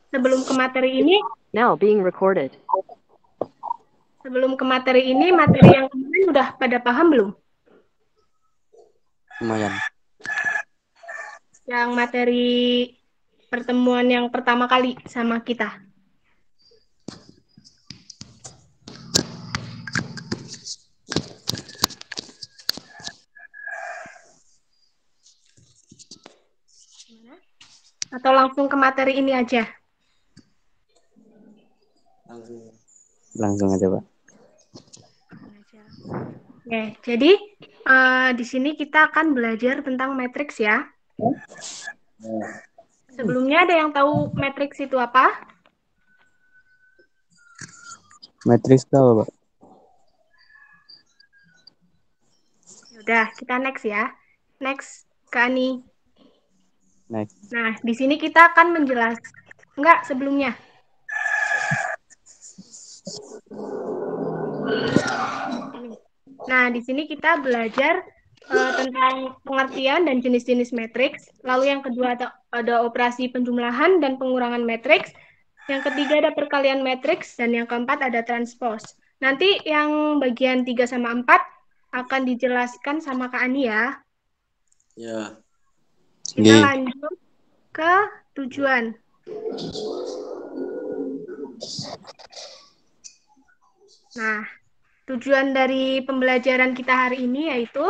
sebelum ke materi ini, Now being recorded. materi yang kemarin udah pada paham belum? Lumayan. Yang materi pertemuan yang pertama kali sama kita. Atau langsung ke materi ini aja? Langsung aja, Pak. Oke, jadi di sini kita akan belajar tentang matriks ya. Sebelumnya ada yang tahu matriks itu apa? Matriks tahu, Pak? Udah, kita next ya. Next, Kak Ani. Next. Nah, di sini kita akan menjelaskan. Enggak, sebelumnya. Nah, di sini kita belajar tentang pengertian dan jenis-jenis matriks. Lalu yang kedua ada operasi penjumlahan dan pengurangan matriks. Yang ketiga ada perkalian matriks. Dan yang keempat ada transpose. Nanti yang bagian 3 sama 4 akan dijelaskan sama Kak Ani ya. Ya. Kita lanjut ke tujuan. Nah, tujuan dari pembelajaran kita hari ini yaitu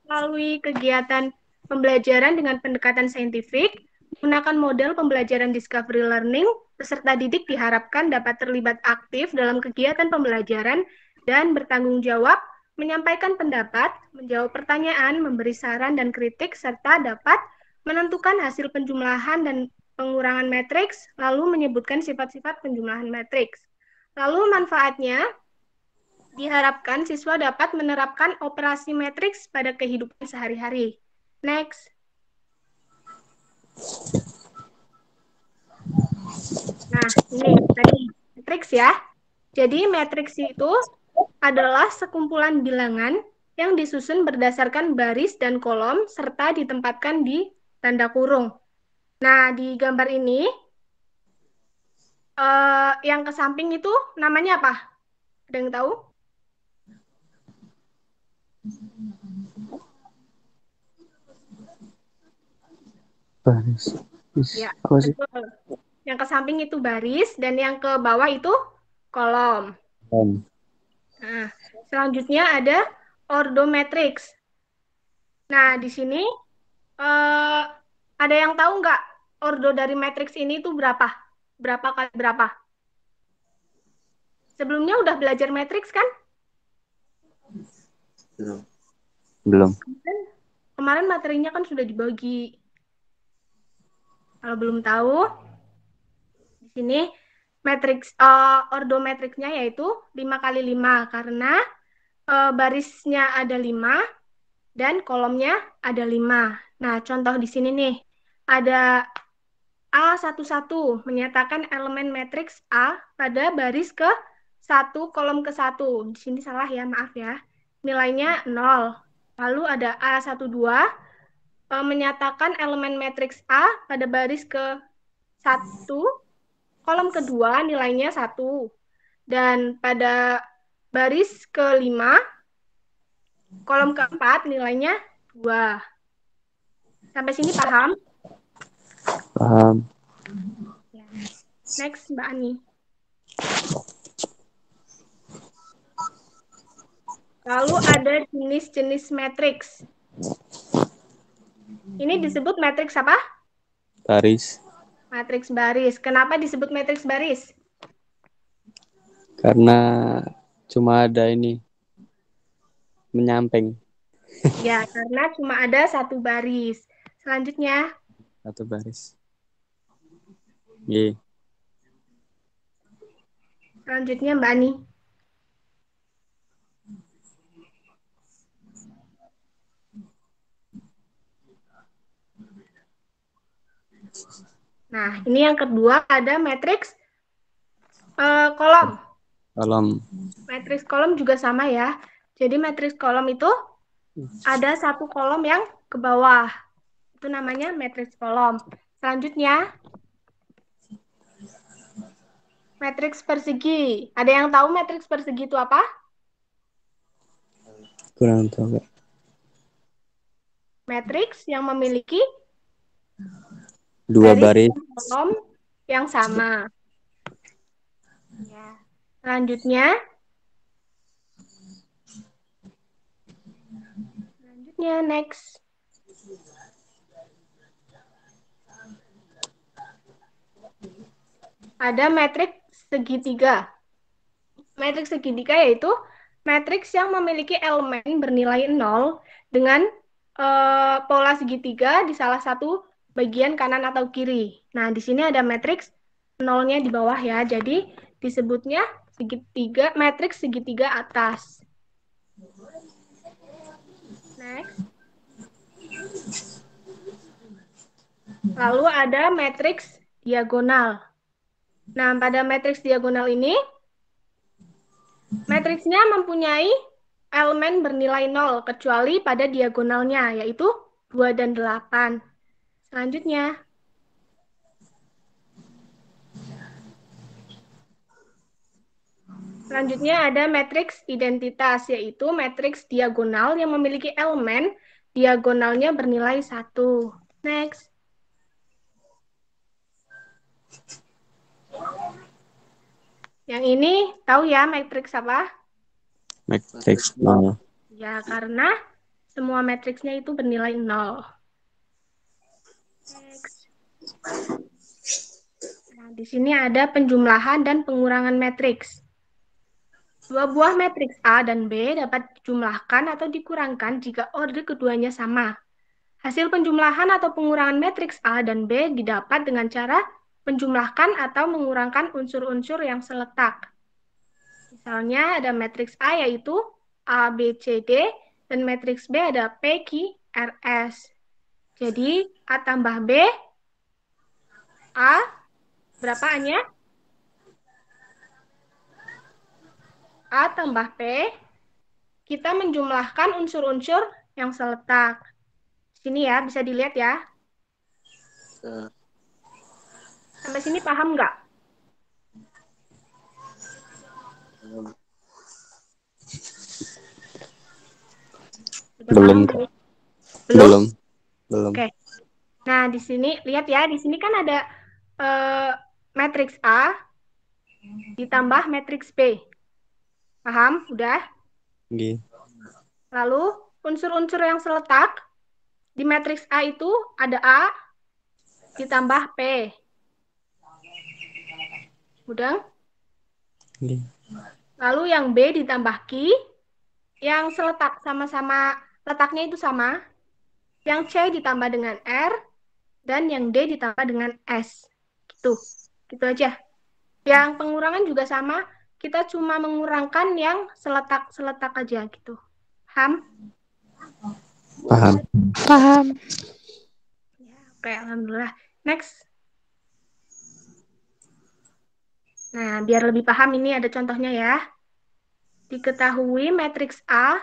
melalui kegiatan pembelajaran dengan pendekatan saintifik, menggunakan model pembelajaran discovery learning, peserta didik diharapkan dapat terlibat aktif dalam kegiatan pembelajaran dan bertanggung jawab, menyampaikan pendapat, menjawab pertanyaan, memberi saran dan kritik, serta dapat menentukan hasil penjumlahan dan pengurangan matriks, lalu menyebutkan sifat-sifat penjumlahan matriks. Lalu manfaatnya, diharapkan siswa dapat menerapkan operasi matriks pada kehidupan sehari-hari. Next. Nah, ini tadi matriks ya. Jadi matriks itu adalah sekumpulan bilangan yang disusun berdasarkan baris dan kolom serta ditempatkan di tanda kurung. Nah, di gambar ini yang ke samping itu namanya apa? Ada yang tahu? Baris. Ya, Apa sih? betul. Yang ke samping itu baris dan yang ke bawah itu kolom. Nah, selanjutnya ada ordomatrix. Nah, di sini ada yang tahu nggak ordo dari matriks ini itu berapa? Berapa kali berapa? Sebelumnya udah belajar matriks kan? Belum. Kemarin materinya kan sudah dibagi. Kalau belum tahu, di sini matriks ordomatriksnya yaitu 5 kali 5 karena barisnya ada 5 dan kolomnya ada 5. Nah, contoh di sini nih, ada A11 menyatakan elemen matriks A pada baris ke 1, kolom ke 1. Di sini salah ya, maaf ya. Nilainya 0. Lalu ada A12 menyatakan elemen matriks A pada baris ke 1, kolom kedua nilainya 1. Dan pada baris ke-5, kolom keempat nilainya 2. Sampai sini paham? Paham. Next, Mbak Ani. Lalu ada jenis-jenis matriks. Ini disebut matriks apa? Baris. Matriks baris. Kenapa disebut matriks baris? Karena cuma ada ini menyamping. Ya, karena cuma ada satu baris. Selanjutnya. Satu baris. Iya. Selanjutnya Mbak Ani. Nah, ini yang kedua ada matriks kolom. Kolom. Matriks kolom juga sama ya. Jadi matriks kolom itu ada satu kolom yang ke bawah. Itu namanya matriks kolom. Selanjutnya. Matriks persegi. Ada yang tahu matriks persegi itu apa? Kurang tahu Kak. Matriks yang memiliki Dua baris baris. dan kolom yang sama. Ya. Selanjutnya next. Ada matriks segitiga. Matriks segitiga yaitu matriks yang memiliki elemen bernilai 0 dengan pola segitiga di salah satu bagian kanan atau kiri. Nah, di sini ada matriks nolnya di bawah ya. Jadi disebutnya segitiga, matriks segitiga atas. Next. Lalu ada matriks diagonal. Nah, pada matriks diagonal ini matriksnya mempunyai elemen bernilai 0 kecuali pada diagonalnya, yaitu 2 dan 8. Selanjutnya, ada matriks identitas, yaitu matriks diagonal yang memiliki elemen diagonalnya bernilai 1. Next. Yang ini tahu ya matriks apa? Matriks 0. Ya, karena semua matriksnya itu bernilai 0. Next. Nah, di sini ada penjumlahan dan pengurangan matriks. Dua buah matriks A dan B dapat dijumlahkan atau dikurangkan jika order keduanya sama. Hasil penjumlahan atau pengurangan matriks A dan B didapat dengan cara menjumlahkan atau mengurangkan unsur-unsur yang seletak. Misalnya ada matriks A yaitu A, B, C, D, dan matriks B ada P, Q, R, S. Jadi A tambah B, A, berapa A-nya? A tambah P, kita menjumlahkan unsur-unsur yang seletak. Sini ya, bisa dilihat ya. Sampai sini paham nggak? Sudah Belum paham Kak. belum? Belum? Belum. Oke. Nah, di sini lihat ya, di sini kan ada matriks A ditambah matriks B. Paham? Udah? Nggih. Lalu unsur-unsur yang seletak di matriks A itu ada A ditambah P. Udah? Nggih. Lalu yang B ditambah Q, yang seletak sama-sama letaknya itu sama. Yang C ditambah dengan R, dan yang D ditambah dengan S. Gitu. Gitu aja. Yang pengurangan juga sama, kita cuma mengurangkan yang seletak-seletak aja gitu. Paham? Paham. Paham. Ya, oke, alhamdulillah. Next. Nah, biar lebih paham ini ada contohnya ya. Diketahui matriks A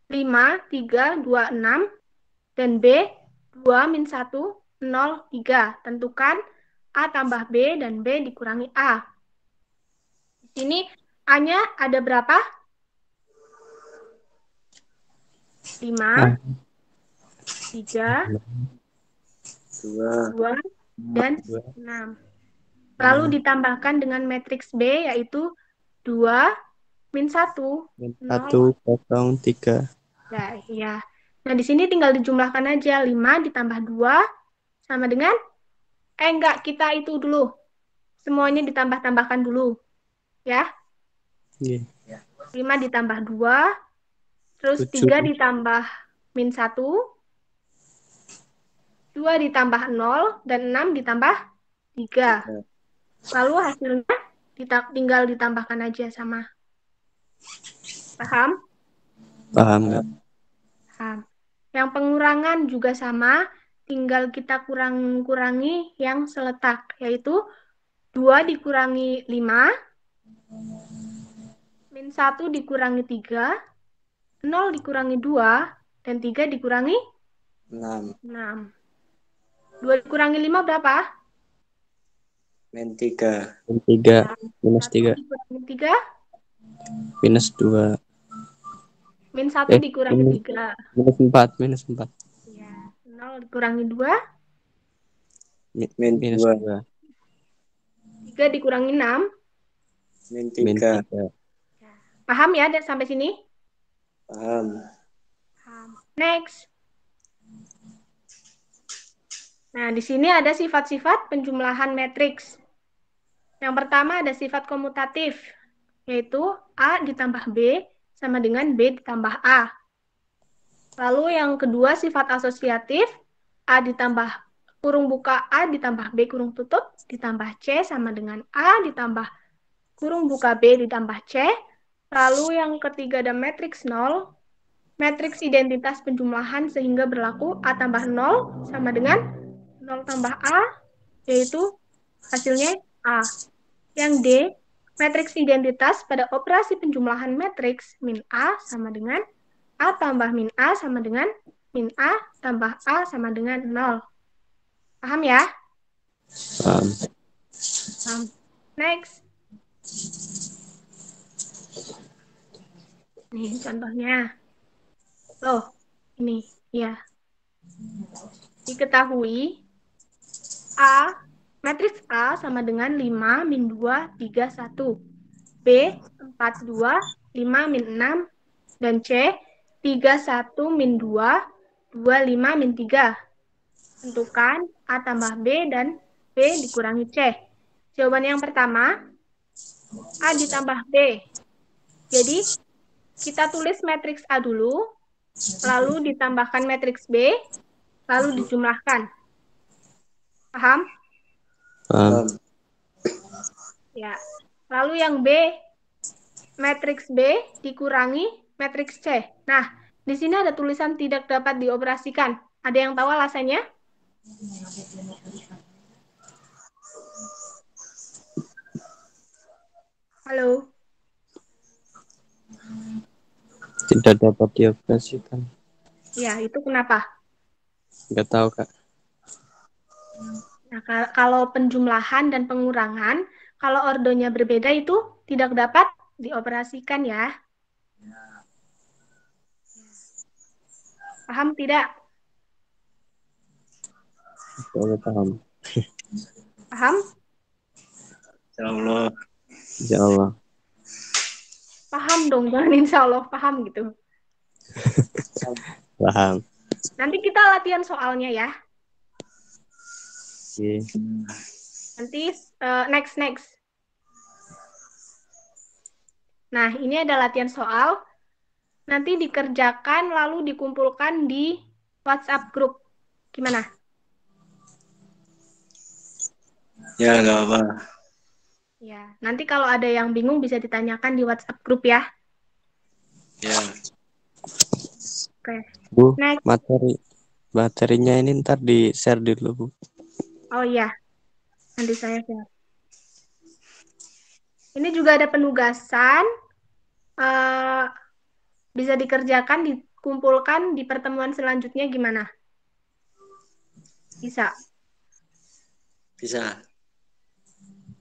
5, 3, 2, 6 dan B 2, min 1, 0, 3. Tentukan A tambah B dan B dikurangi A. Di sini A-nya ada berapa? 5, 3, 2, dan 6. Lalu ditambahkan dengan matriks B yaitu 2, min 1, 0. 103. Nah, ya. Nah, di sini tinggal dijumlahkan aja. 5 ditambah 2 sama dengan, enggak, kita itu dulu. Semuanya ditambah-tambahkan dulu. Ya. Nggih. 5 ditambah 2, terus 3 7. ditambah min 1, 2 ditambah 0, dan 6 ditambah 3. Lalu hasilnya tinggal ditambahkan aja sama. Paham? Paham Kak. Paham. Yang pengurangan juga sama, tinggal kita kurangi yang seletak, yaitu 2 dikurangi 5, min 1 dikurangi 3, 0 dikurangi 2, dan 3 dikurangi 6. 2 dikurangi 5 berapa? Min 3. Min 3. Ya, Minus 1 3. dikurangi 3. Minus 2. Min 1 dikurangi Ini 3. minus 4. Minus 4. Ya, 0 dikurangi 2. Min Minus 2. 2. 3 dikurangi 6. Min Min 3. 3. Paham ya sampai sini? Paham. Paham. Next. Nah, di sini ada sifat-sifat penjumlahan matriks. Yang pertama ada sifat komutatif, yaitu A ditambah B sama dengan B ditambah A. Lalu yang kedua sifat asosiatif, A ditambah kurung buka A ditambah B kurung tutup ditambah C sama dengan A ditambah kurung buka B ditambah C. Lalu yang ketiga ada matriks 0, matriks identitas penjumlahan sehingga berlaku A tambah 0 sama dengan 0 tambah A, yaitu hasilnya A. Yang D, matriks identitas pada operasi penjumlahan matriks min A sama dengan A tambah min A sama dengan min A tambah A sama dengan 0. Paham ya? Paham. Next. Nih contohnya. Loh, ini. Ya. Diketahui A, matriks A sama dengan 5, min 2, 3, 1. B, 4, 2, 5, min 6. Dan C, 3, 1, min 2, 2, 5, min 3. Tentukan A tambah B dan B dikurangi C. Jawaban yang pertama, A ditambah B. Jadi, kita tulis matriks A dulu, lalu ditambahkan matriks B, lalu dijumlahkan. Paham? Paham. Ya. Lalu yang B, matriks B dikurangi matriks C. Nah, di sini ada tulisan tidak dapat dioperasikan. Ada yang tahu alasannya? Halo? Tidak dapat dioperasikan. Ya, itu kenapa? Nggak tahu, Kak. Nah, kalau penjumlahan dan pengurangan, kalau ordonya berbeda itu tidak dapat dioperasikan ya. Paham tidak? Saya paham. Paham? Insya Allah. Insya Allah. Paham dong, jangan insya Allah paham gitu. Paham. Nanti kita latihan soalnya ya. Oke. Nanti next. Nah, ini ada latihan soal. Nanti dikerjakan lalu dikumpulkan di WhatsApp grup. Gimana? Ya, nggak apa. Ya, nanti kalau ada yang bingung bisa ditanyakan di WhatsApp grup ya. Ya. Oke. Bu, Next. materinya ini ntar di-share dulu, Bu. Oh iya, nanti saya share. Ini juga ada penugasan. Eh, bisa dikerjakan, dikumpulkan di pertemuan selanjutnya gimana? Bisa. Bisa.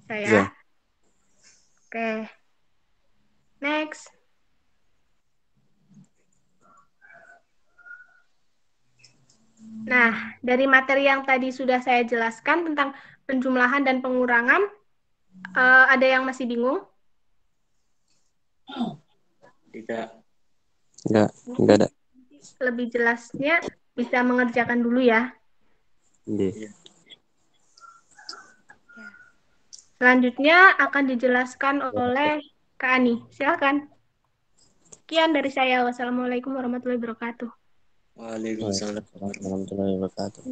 Saya. Bisa. Oke. Next. Nah, dari materi yang tadi sudah saya jelaskan tentang penjumlahan dan pengurangan, ada yang masih bingung? Tidak. Enggak ada. Lebih jelasnya bisa mengerjakan dulu ya. Iya. Selanjutnya akan dijelaskan oleh Kak Ani. Silakan. Sekian dari saya. Wassalamualaikum warahmatullahi wabarakatuh. Waalaikumsalam. Warahmatullahi wabarakatuh.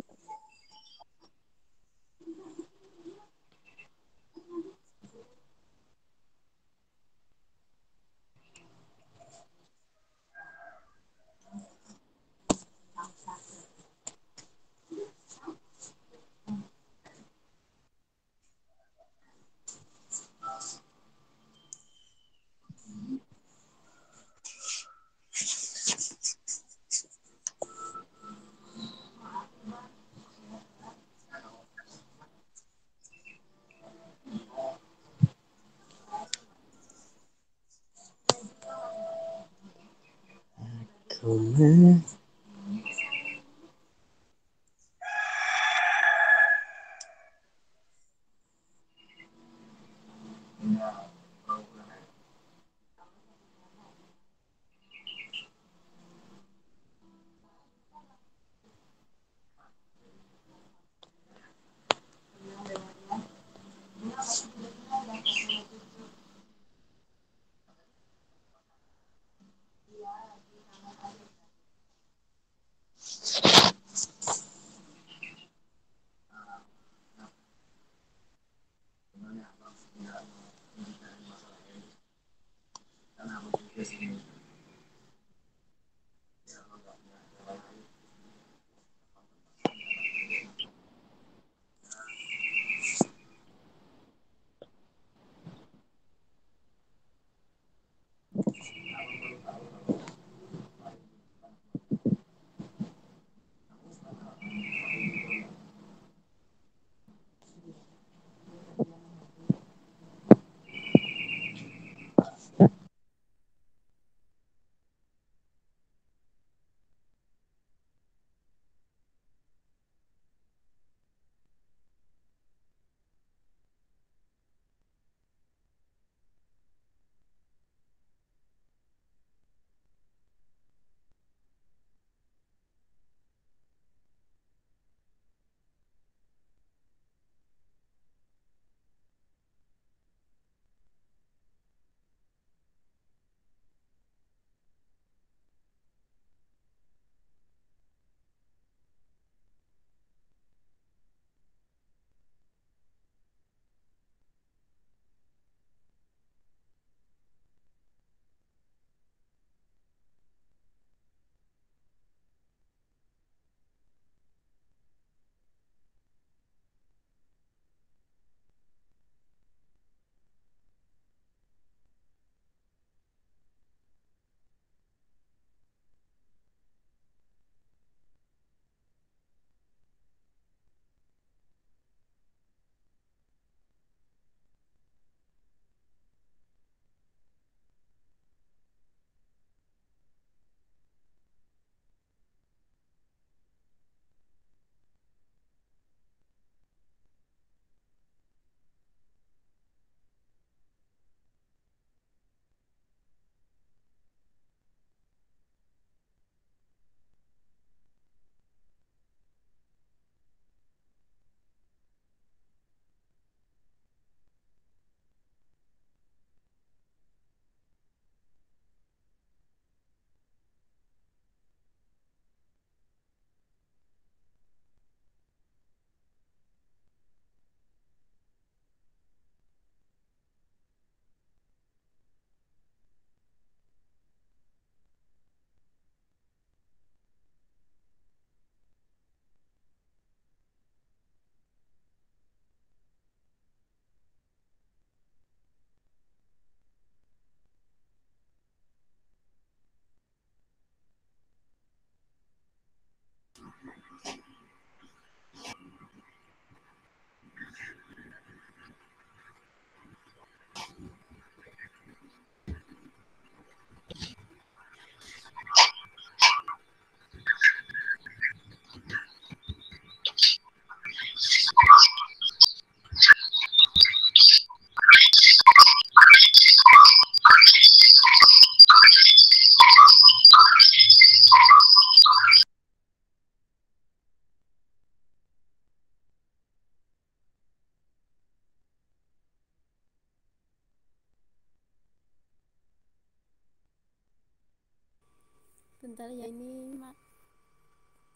Bentar ya, ini mak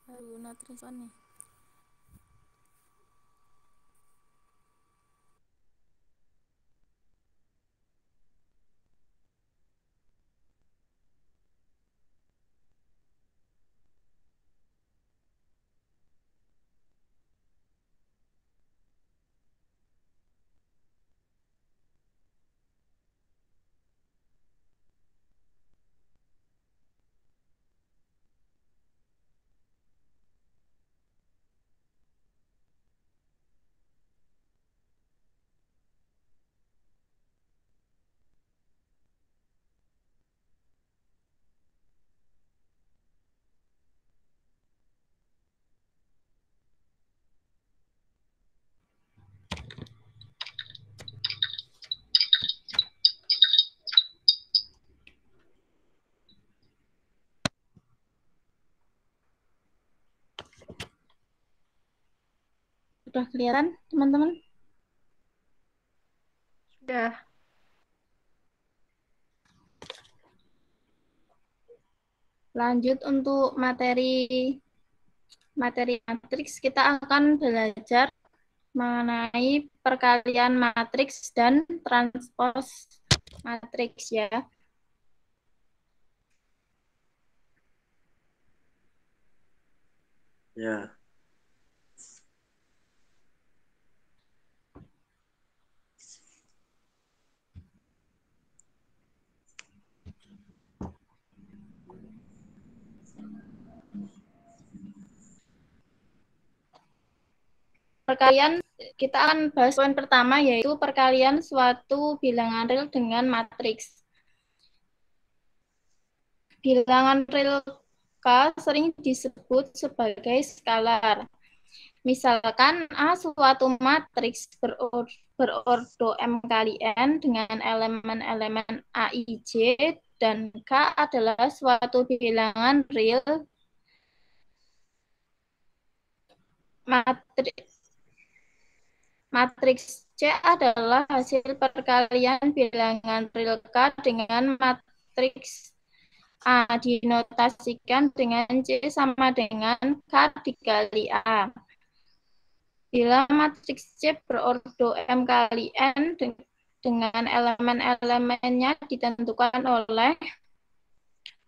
baru not respon nih. Udah kelihatan, teman-teman? Sudah. Lanjut untuk materi matriks, kita akan belajar mengenai perkalian matriks dan transpos matriks ya. Ya. Perkalian, kita akan bahas poin pertama, yaitu perkalian suatu bilangan real dengan matriks. Bilangan real K sering disebut sebagai skalar. Misalkan A suatu matriks berordo M kali N dengan elemen-elemen A, I, J, dan K adalah suatu bilangan real matriks C adalah hasil perkalian bilangan real K dengan matriks A, dinotasikan dengan C sama dengan K dikali A. Bila matriks C berordo M kali N dengan elemen-elemennya ditentukan oleh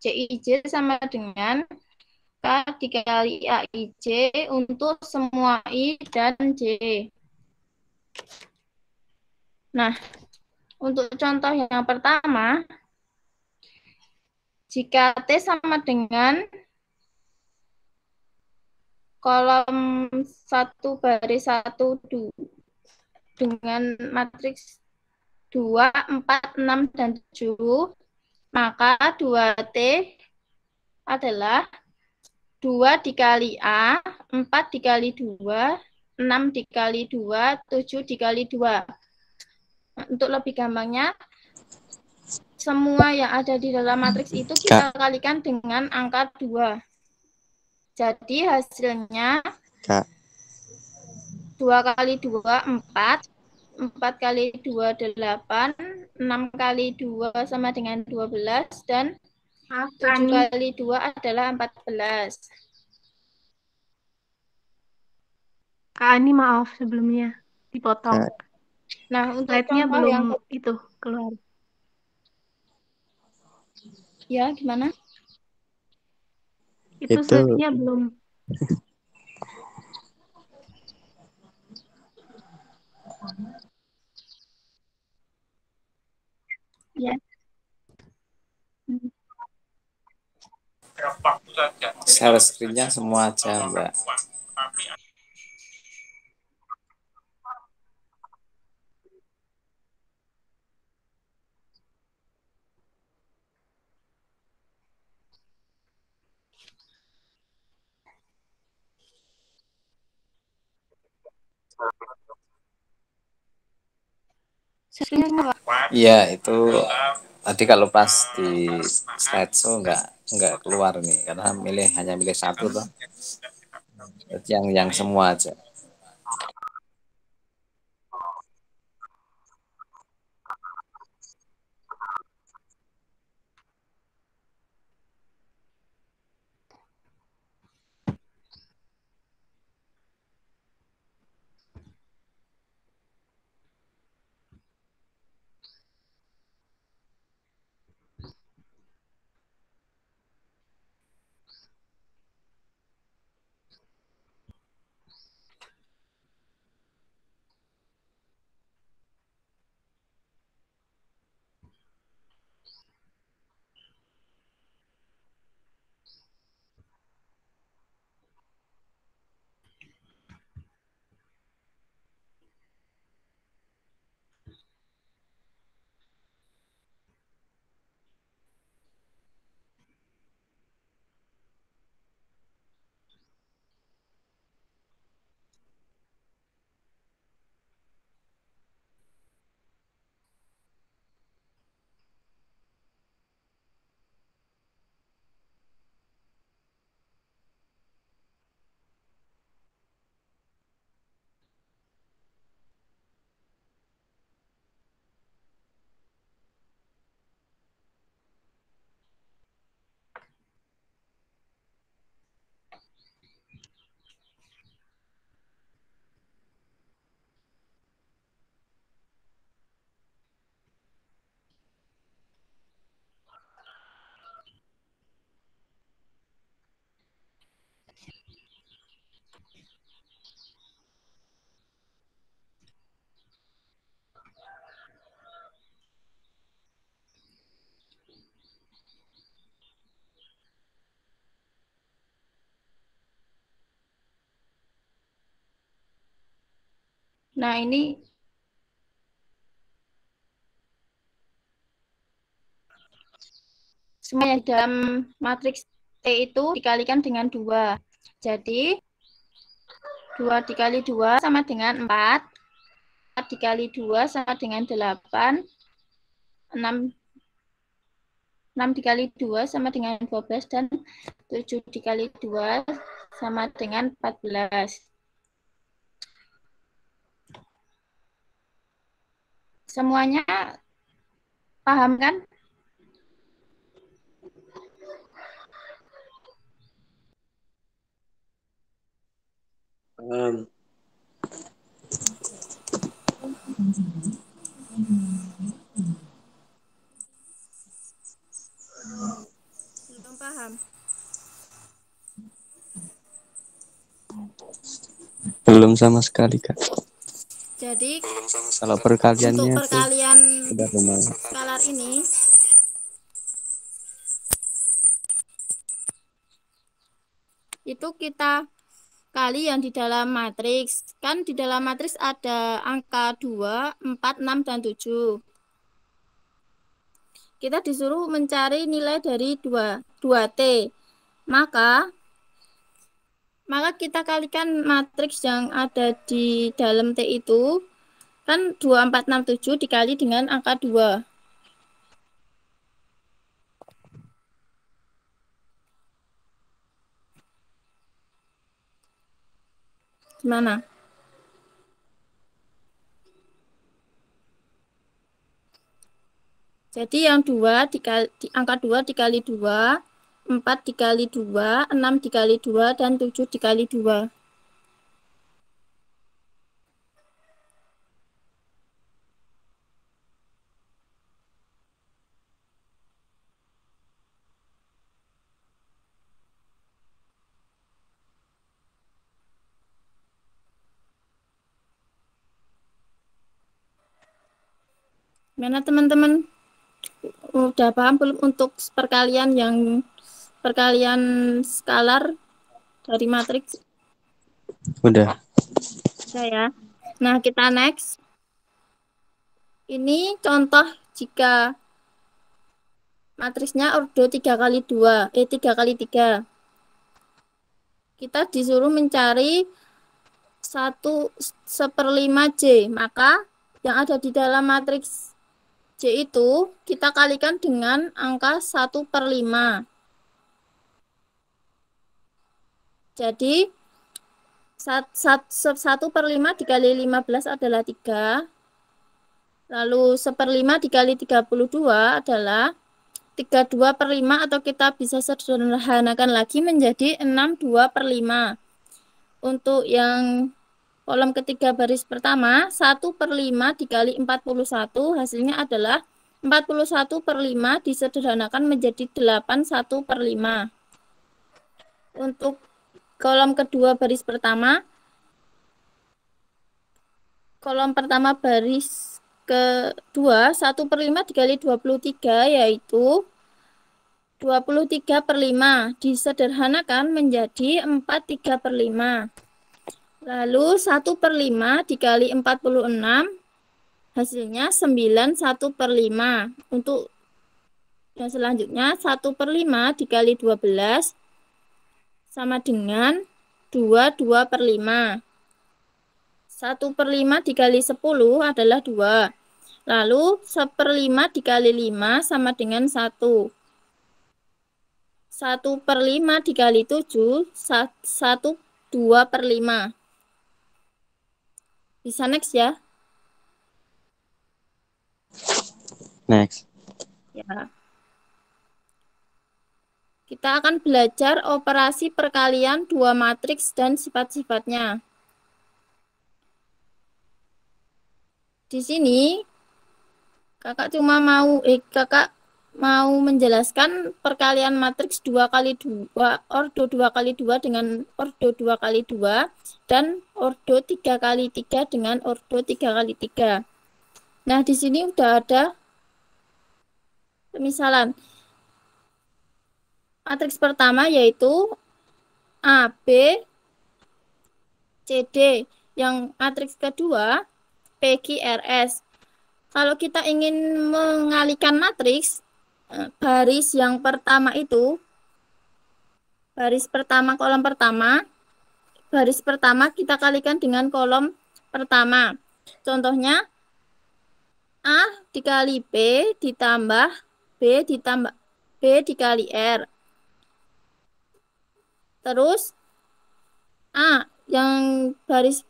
CIJ sama dengan K dikali AIJ untuk semua I dan J. Nah, untuk contoh yang pertama, jika T sama dengan kolom 1 baris 1 dengan matriks 2, 4, 6, dan 7, maka 2T adalah 2 dikali A, 4 dikali 2, 6 dikali 2, 7 dikali 2. Untuk lebih gampangnya, semua yang ada di dalam matriks itu kita kalikan dengan angka 2. Jadi hasilnya Kak. 2 kali 2, 4. 4 kali 2, 8. 6 kali 2 sama dengan 12. Dan 7 kali 2 adalah 14. Kak Ani, maaf sebelumnya dipotong. Nah, untuk slide-nya contoh belum yang itu keluar. Ya, gimana? Itu slide-nya belum. Ya. Share screen-nya semua aja, Mbak. Iya, itu tadi kalau pas di slideshow nggak keluar nih karena hanya milih satu tuh. Yang semua aja. Nah, ini semuanya dalam matriks T itu dikalikan dengan 2. Jadi, 2 dikali 2 sama dengan 4. 4 dikali 2 sama dengan 8. 6 dikali 2 sama dengan 12. Dan 7 dikali 2 sama dengan 14. Semuanya paham kan? Paham. Belum paham. Belum sama sekali, Kak. Jadi Kalau perkaliannya untuk perkalian udah lumayan. skalar ini itu kita kali yang di dalam matriks. Kan di dalam matriks ada angka 2, 4, 6, dan 7. Kita disuruh mencari nilai dari 2T. Maka kita kalikan matriks yang ada di dalam T itu. Kan 2, 4, 6, 7 dikali dengan angka 2. Gimana? Jadi yang 2 dikali, angka 2 dikali 2, 4 dikali 2, 6 dikali 2, dan 7 dikali 2. Gimana teman-teman? Udah paham belum untuk perkalian skalar dari matriks? Udah. Udah ya. Nah, kita next. Ini contoh jika matriksnya ordo 3 kali 2, 3 kali 3. Kita disuruh mencari 1/1/5 J. Maka yang ada di dalam matriks J itu kita kalikan dengan angka 1/5. Jadi 1/5 dikali 15 adalah 3. Lalu 1/5 dikali 32 adalah 32/5, atau kita bisa sederhanakan lagi menjadi 62/5. Untuk yang kolom ketiga baris pertama, 1/5 dikali 41 hasilnya adalah 41/5 disederhanakan menjadi 81/5. Untuk kolom kedua baris pertama, kolom pertama baris kedua, 1/5 dikali 23 yaitu 23/5 disederhanakan menjadi 43/5. Lalu 1/5 dikali 46 hasilnya 91/5. Untuk yang selanjutnya 1/5 dikali 12 sama dengan 22/5. 1/5 dikali 10 adalah 2. Lalu 1/5 dikali 5 sama dengan 1. 1/5 dikali 7, 2/5. Bisa next ya? Next. Ya. Kita akan belajar operasi perkalian dua matriks dan sifat-sifatnya. Di sini kakak mau menjelaskan perkalian matriks 2 kali 2, ordo 2 kali 2 dengan ordo 2 kali 2, dan ordo 3 kali 3 dengan ordo 3 kali 3. Nah, di sini udah ada pemisalan. Matriks pertama yaitu A, B, C, D. yang matriks kedua PQRS. Kalau kita ingin mengalihkan matriks, baris yang pertama itu, baris pertama, kolom pertama, baris pertama kita kalikan dengan kolom pertama. Contohnya, A dikali B ditambah B ditambah B dikali R. Terus, A yang baris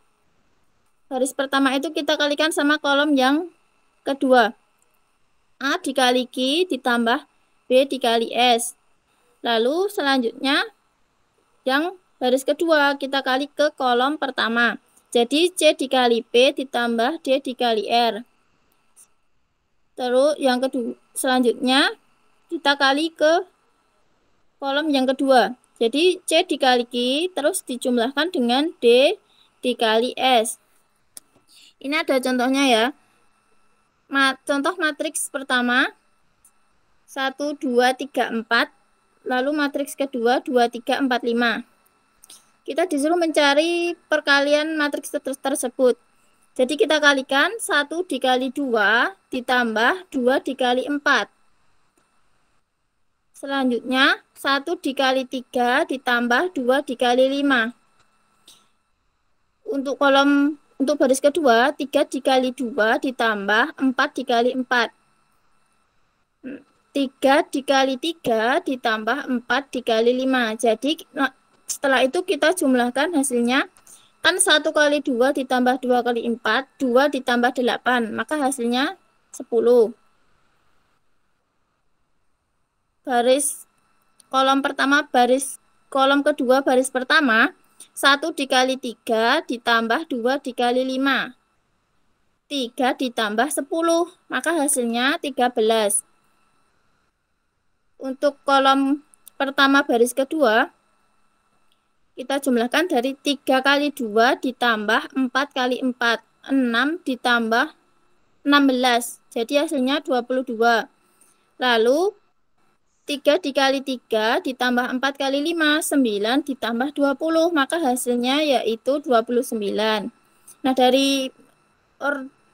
pertama itu kita kalikan sama kolom yang kedua. A dikali Q ditambah B dikali S. Lalu selanjutnya yang baris kedua kita kali ke kolom pertama. Jadi C dikali P ditambah D dikali R. Terus yang kedua selanjutnya kita kali ke kolom yang kedua. Jadi C dikali Q terus dijumlahkan dengan D dikali S. Ini ada contohnya ya. Contoh matriks pertama 1, 2, 3, 4. Lalu matriks kedua 2, 3, 4, 5. Kita disuruh mencari perkalian matriks tersebut. Jadi kita kalikan 1 dikali 2 ditambah 2 dikali 4. Selanjutnya 1 dikali 3 ditambah 2 dikali 5. Untuk baris kedua 3 dikali 2 ditambah 4 dikali 4. 3 dikali 3 ditambah 4 dikali 5. Jadi setelah itu kita jumlahkan hasilnya. Kan 1 kali 2 ditambah 2 kali 4, 2 ditambah 8. Maka hasilnya 10. Kolom kedua baris pertama 1 dikali 3 ditambah 2 dikali 5. 3 ditambah 10, maka hasilnya 13. Untuk kolom pertama baris kedua, kita jumlahkan dari 3 kali 2 ditambah 4 kali 4. 6 ditambah 16, jadi hasilnya 22. Lalu 3 dikali 3 ditambah 4 kali 5, 9 ditambah 20, maka hasilnya yaitu 29. Nah, dari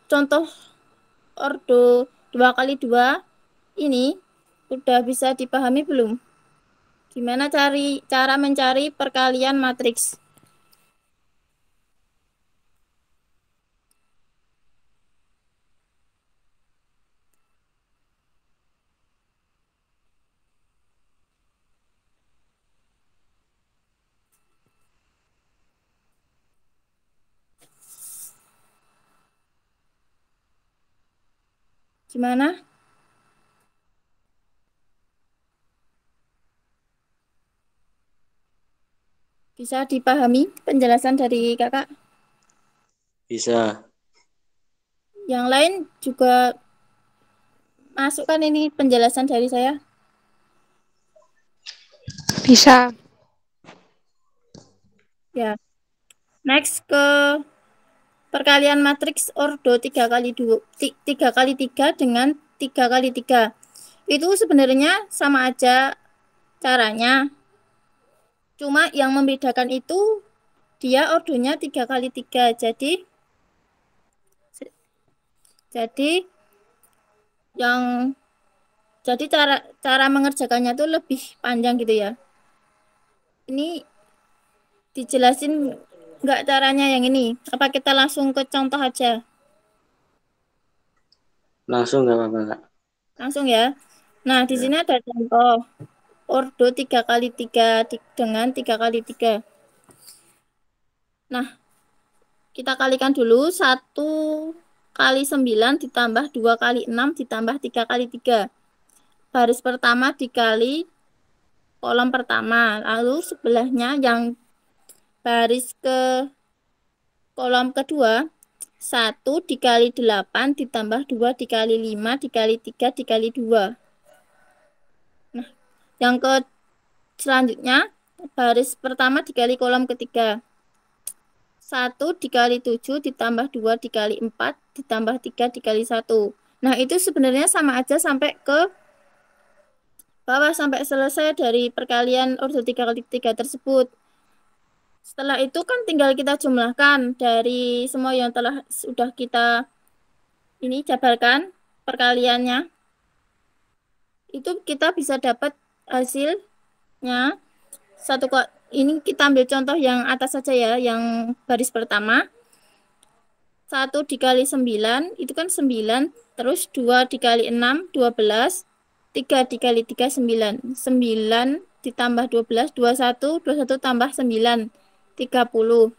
contoh ordo 2 kali 2 ini sudah bisa dipahami belum? Gimana cara mencari perkalian matriks? Gimana? Bisa dipahami penjelasan dari kakak? Bisa. Yang lain juga masukkan ini penjelasan dari saya? Bisa. Ya. Next ke perkalian matriks ordo 3 kali 3 dengan 3 kali 3. Itu sebenarnya sama aja caranya. Cuma yang membedakan itu dia ordonya 3 kali 3. Jadi cara mengerjakannya itu lebih panjang gitu ya. Ini dijelasin nggak caranya yang ini? Apa kita langsung ke contoh aja? Langsung nggak apa-apa, Kak. Langsung ya. Nah, di sini ada contoh ordo 3 kali 3 dengan 3 kali 3. Nah, kita kalikan dulu 1 kali 9 ditambah 2 kali 6 ditambah 3 kali 3. Baris pertama dikali kolom pertama. Lalu sebelahnya yang baris ke kolom kedua 1 dikali 8 ditambah 2 dikali 5 dikali 3 dikali 2. Nah, yang selanjutnya baris pertama dikali kolom ketiga 1 dikali 7 ditambah 2 dikali 4 ditambah 3 dikali 1. Nah, itu sebenarnya sama aja sampai ke bawah, sampai selesai dari perkalian ordo 3 kali 3 tersebut. Setelah itu kan tinggal kita jumlahkan dari semua yang sudah kita ini jabarkan perkaliannya. Itu kita bisa dapat hasilnya satu kok. Ini kita ambil contoh yang atas saja ya, yang baris pertama. 1 dikali 9 itu kan 9, terus 2 dikali 6 12, 3 dikali 3 9. 9 ditambah 12 21, 21 tambah 9 30.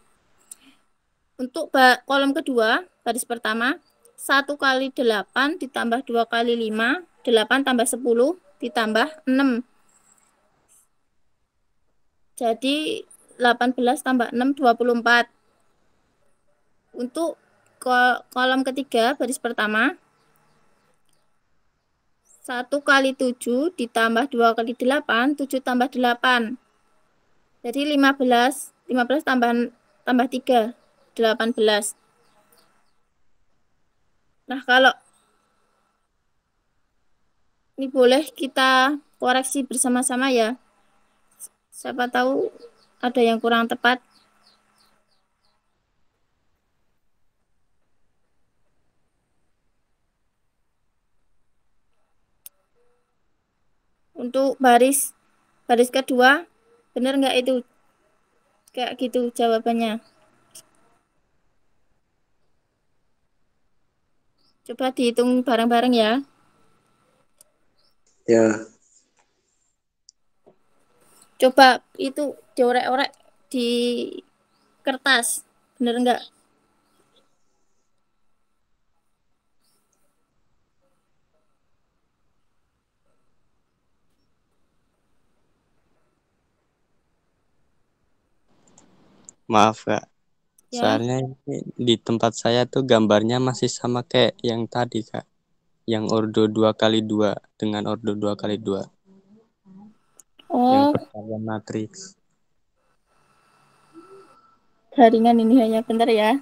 Untuk kolom kedua, baris pertama, 1 kali 8 ditambah 2 kali 5, 8 tambah 10 ditambah 6. Jadi 18 tambah 6 24. Untuk kolom ketiga, baris pertama, 1 kali 7 ditambah 2 kali 8, 7 tambah 8. Jadi 15 tambah 3, 18. Nah, kalau ini boleh kita koreksi bersama-sama ya. Siapa tahu ada yang kurang tepat. Untuk baris kedua, benar nggak itu? Kayak gitu jawabannya. Coba dihitung bareng-bareng ya. Ya. Coba itu diorek-orek di kertas. Bener nggak? Maaf Kak, Ya. soalnya ini di tempat saya tuh gambarnya masih sama kayak yang tadi Kak. Yang ordo 2x2 dengan ordo 2x2. Yang Oh, perkalian matriks. jaringan ini hanya bentar ya.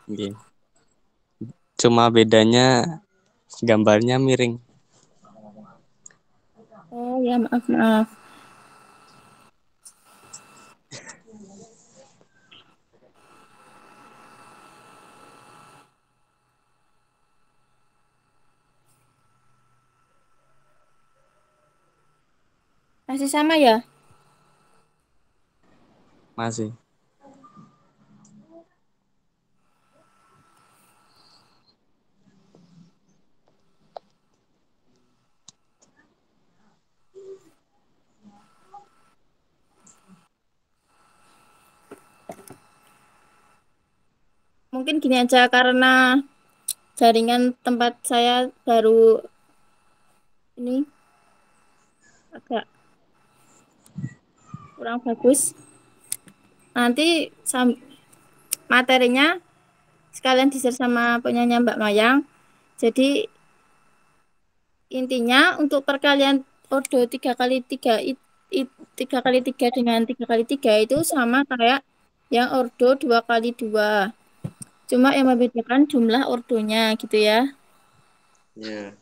Oke. Cuma bedanya gambarnya miring. Oh ya, maaf. Masih sama ya? Masih. Mungkin gini aja, karena jaringan tempat saya baru ini agak kurang bagus. Nanti materinya sekalian di-share sama penyanyi Mbak Mayang. Jadi intinya untuk perkalian ordo 3x3 3x3 dengan 3x3 itu sama kayak yang ordo 2x2. Cuma yang membedakan jumlah ordonya gitu ya. Ya.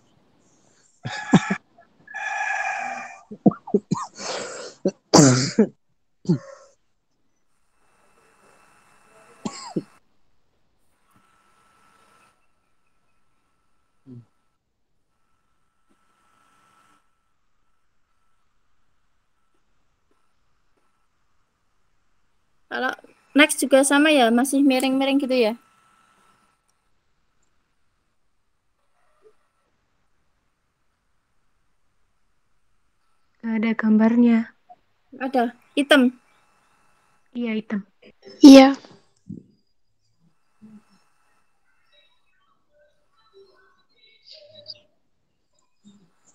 Kalau next juga sama ya, masih miring-miring gitu ya. Gak ada gambarnya. Ada hitam. Iya, hitam. Iya.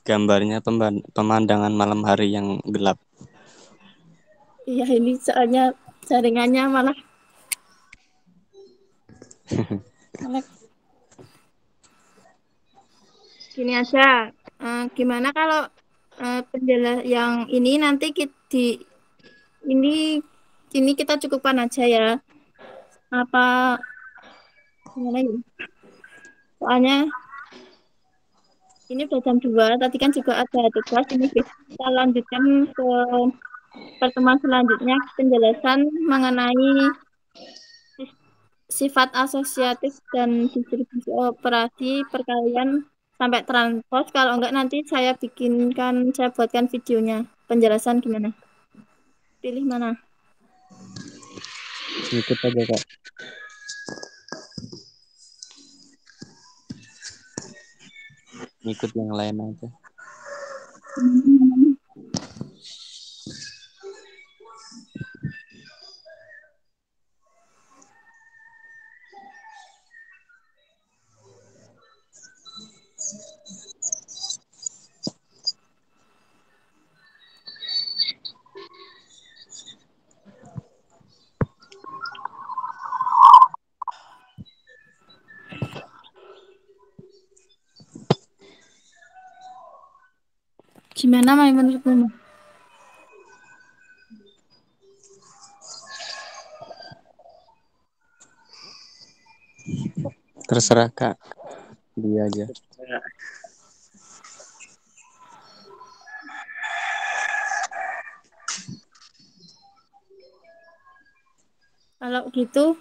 Gambarnya pemandangan malam hari yang gelap. Iya, ini soalnya jaringannya malah gini aja. Gimana kalau penjelas yang ini nanti ini kita cukupkan aja ya. Apa gimana ya? Soalnya ini udah jam 2, tadi kan juga ada tugas, ini kita lanjutkan ke pertemuan selanjutnya penjelasan mengenai sifat asosiatif dan distribusi operasi perkalian sampai transpose. Kalau enggak nanti saya buatkan videonya. Penjelasan gimana? Pilih mana? Ikut aja kak. Ikut yang lain aja. Gimana Mai menurutmu? Terserah kak. Dia aja. Kalau gitu,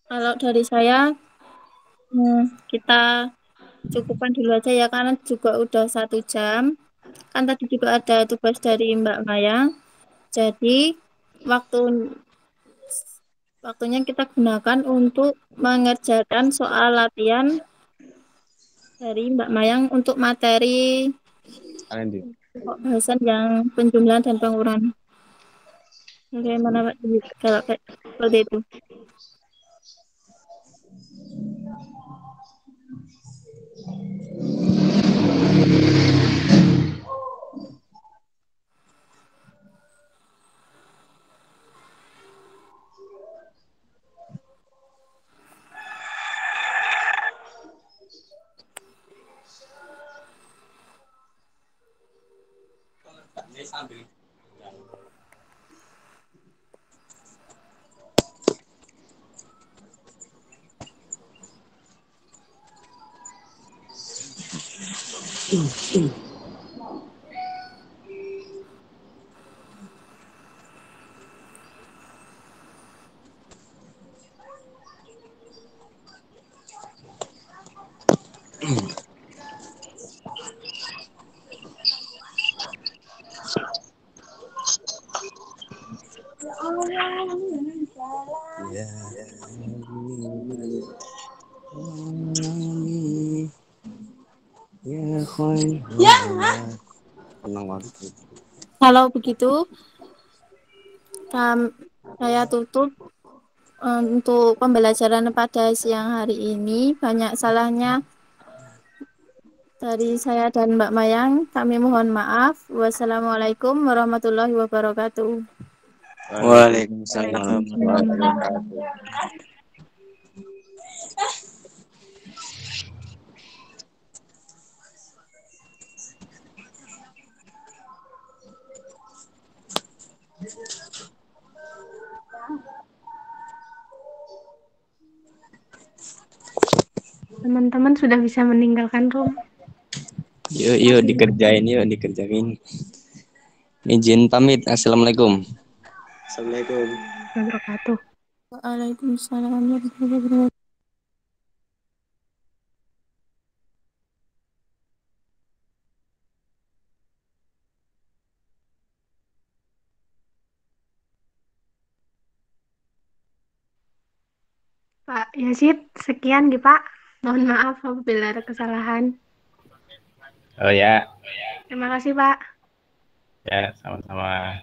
kalau dari saya kita cukupkan dulu aja ya karena juga udah 1 jam. Kan tadi juga ada tugas dari Mbak Maya. Jadi waktunya kita gunakan untuk mengerjakan soal latihan dari Mbak Mayang untuk materi bahasan yang penjumlahan dan pengurangan. Bagaimana Pak kalau seperti itu? Kalau begitu, saya tutup untuk pembelajaran pada siang hari ini. Banyak salahnya dari saya dan Mbak Mayang. Kami mohon maaf. Wassalamualaikum warahmatullahi wabarakatuh. Waalaikumsalam warahmatullahi wabarakatuh. Teman-teman sudah bisa meninggalkan room. Yuk dikerjain. Izin pamit. Assalamualaikum. Assalamualaikum. Wabarakatuh. Waalaikumsalam warahmatullahi wabarakatuh. Pak Yazid, sekian nih Pak. Mohon maaf apabila ada kesalahan. Oh ya, Terima kasih Pak. ya sama-sama.